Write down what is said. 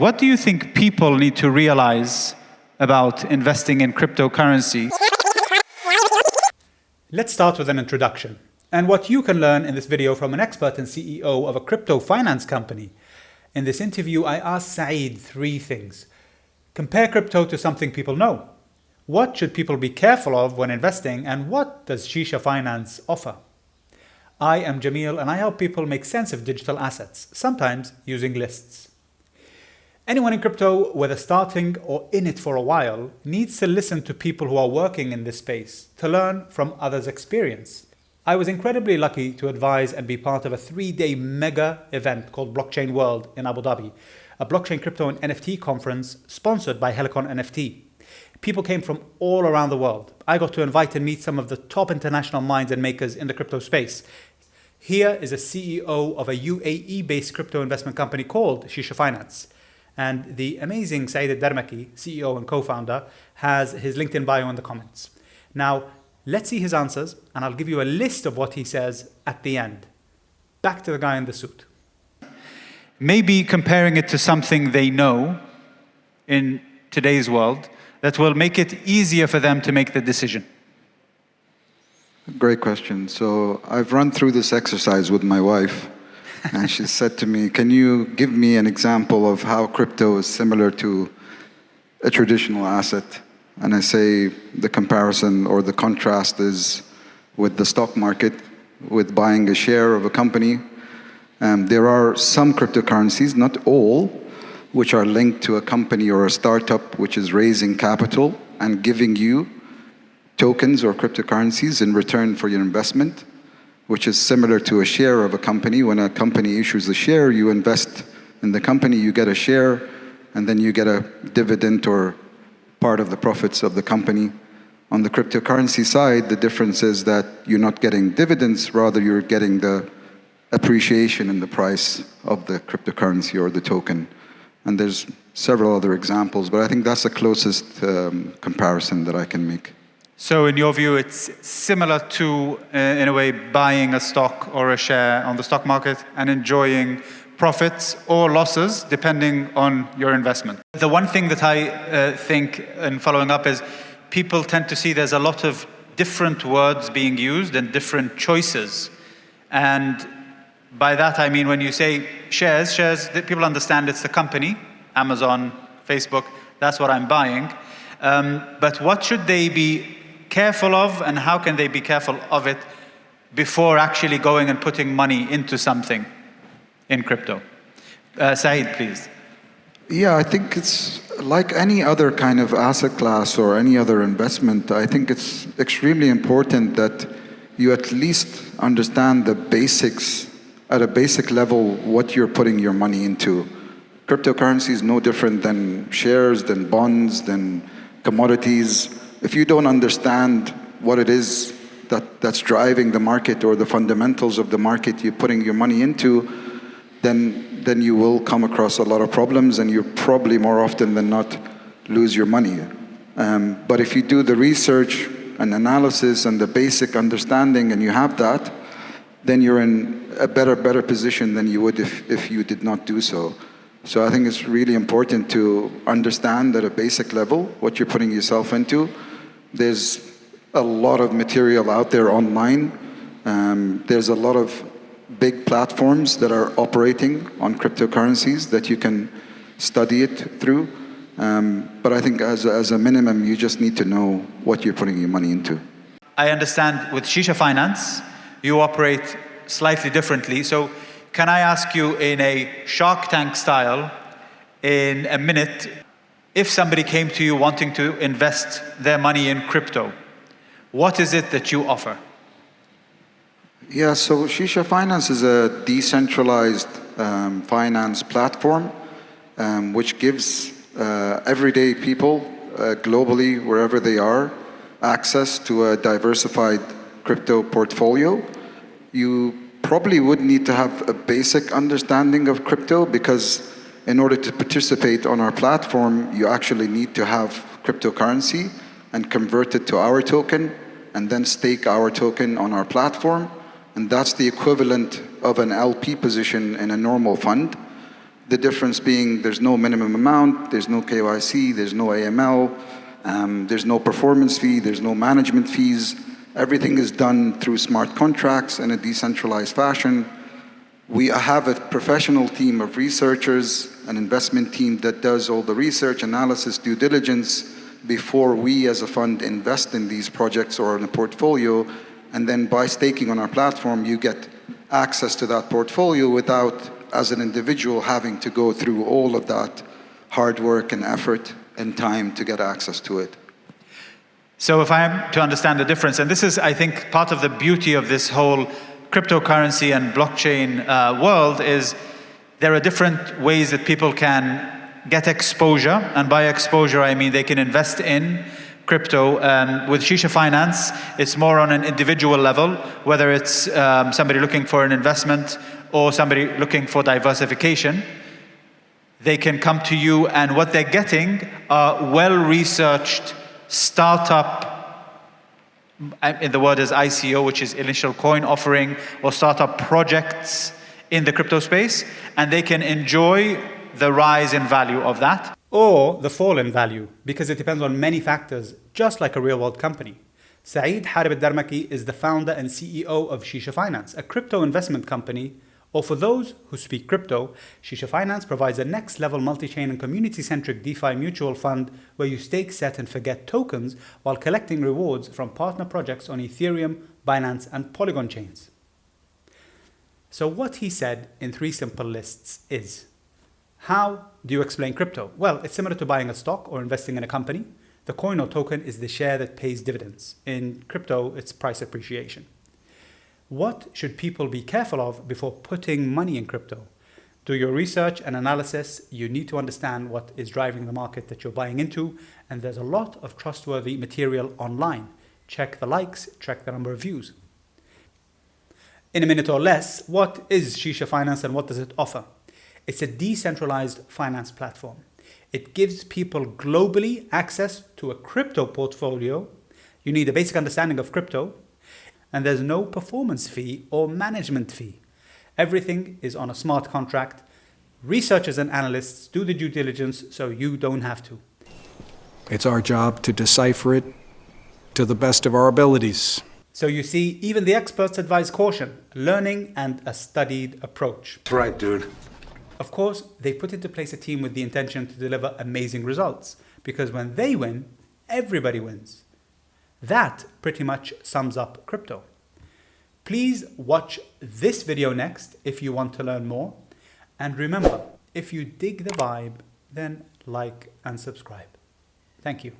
what do you think people need to realize about investing in cryptocurrency? Let's start with an introduction and what you can learn in this video from an expert and CEO of a crypto finance company. In this interview, I asked Saeed 3 things. Compare crypto to something people know. What should people be careful of when investing, and what does Sheesha Finance offer? I am Jamil and I help people make sense of digital assets, sometimes using lists. Anyone in crypto, whether starting or in it for a while, needs to listen to people who are working in this space to learn from others' experience. I was incredibly lucky to advise and be part of a 3-day mega event called Blockchain World in Abu Dhabi, a blockchain crypto and NFT conference sponsored by HeliconNFT. People came from all around the world. I got to invite and meet some of the top international minds and makers in the crypto space. Here is a CEO of a UAE-based crypto investment company called Sheesha Finance. And the amazing Saeed Darmaki, CEO and co-founder, has his LinkedIn bio in the comments. Now, let's see his answers, and I'll give you a list of what he says at the end. Back to the guy in the suit. Maybe comparing it to something they know in today's world that will make it easier for them to make the decision. Great question. So I've run through this exercise with my wife, and she said to me, can you give me an example of how crypto is similar to a traditional asset? And I say the comparison or the contrast is with the stock market, with buying a share of a company. There are some cryptocurrencies, not all, which are linked to a company or a startup which is raising capital and giving you tokens or cryptocurrencies in return for your investment, which is similar to a share of a company. When a company issues a share, you invest in the company, you get a share, and then you get a dividend or part of the profits of the company. On the cryptocurrency side, the difference is that you're not getting dividends, rather you're getting the appreciation in the price of the cryptocurrency or the token. And there's several other examples, but I think that's the closest comparison that I can make. So in your view, it's similar to, in a way, buying a stock or a share on the stock market and enjoying profits or losses depending on your investment. The one thing that I think, in following up, is people tend to see there's a lot of different words being used and different choices. And by that I mean when you say shares, people understand it's the company, Amazon, Facebook, that's what I'm buying. But what should they be careful of, and how can they be careful of it before actually going and putting money into something in crypto? Saeed, please. Yeah, I think it's like any other kind of asset class or any other investment. I think it's extremely important that you at least understand the basics, at a basic level, what you're putting your money into. Cryptocurrency is no different than shares, than bonds, than commodities. If you don't understand what it is that's driving the market or the fundamentals of the market you're putting your money into, then you will come across a lot of problems, and you probably more often than not lose your money. But if you do the research and analysis and the basic understanding and you have that, then you're in a better position than you would if you did not do so. So I think it's really important to understand at a basic level what you're putting yourself into. There's a lot of material out there online. There's a lot of big platforms that are operating on cryptocurrencies that you can study it through. But I think as a minimum, you just need to know what you're putting your money into. I understand with Sheesha Finance, you operate slightly differently. So can I ask you, in a Shark Tank style, in a minute, if somebody came to you wanting to invest their money in crypto, what is it that you offer? Yeah, so Sheesha Finance is a decentralized finance platform which gives everyday people globally, wherever they are, access to a diversified crypto portfolio. You probably would need to have a basic understanding of crypto, because in order to participate on our platform, you actually need to have cryptocurrency and convert it to our token and then stake our token on our platform. And that's the equivalent of an LP position in a normal fund. The difference being there's no minimum amount, there's no KYC, there's no AML, there's no performance fee, there's no management fees. Everything is done through smart contracts in a decentralized fashion. We have a professional team of researchers, an investment team that does all the research, analysis, due diligence before we as a fund invest in these projects or in a portfolio. And then by staking on our platform, you get access to that portfolio without, as an individual, having to go through all of that hard work and effort and time to get access to it. So if I am to understand the difference, and this is, I think, part of the beauty of this whole cryptocurrency and blockchain world, is there are different ways that people can get exposure. And by exposure, I mean they can invest in crypto. With Sheesha Finance, it's more on an individual level, whether it's somebody looking for an investment or somebody looking for diversification. They can come to you, and what they're getting are well-researched startup, in the word is ICO, which is initial coin offering, or startup projects in the crypto space, and they can enjoy the rise in value of that. Or the fall in value, because it depends on many factors, just like a real-world company. Saeed Hareb Darmaki is the founder and CEO of Sheesha Finance, a crypto investment company. Or for those who speak crypto, Sheesha Finance provides a next-level multi-chain and community-centric DeFi mutual fund where you stake, set and forget tokens while collecting rewards from partner projects on Ethereum, Binance and Polygon chains. So what he said in 3 simple lists is: how do you explain crypto? Well, it's similar to buying a stock or investing in a company. The coin or token is the share that pays dividends. In crypto, it's price appreciation. What should people be careful of before putting money in crypto? Do your research and analysis. You need to understand what is driving the market that you're buying into, and there's a lot of trustworthy material online. Check the likes, check the number of views. In a minute or less, what is Sheesha Finance and what does it offer? It's a decentralized finance platform. It gives people globally access to a crypto portfolio. You need a basic understanding of crypto, and there's no performance fee or management fee. Everything is on a smart contract. Researchers and analysts do the due diligence so you don't have to. It's our job to decipher it to the best of our abilities. So you see, even the experts advise caution, learning and a studied approach. That's right, dude. Of course, they put into place a team with the intention to deliver amazing results, because when they win, everybody wins. That pretty much sums up crypto. Please watch this video next if you want to learn more. And remember, if you dig the vibe, then like and subscribe. Thank you.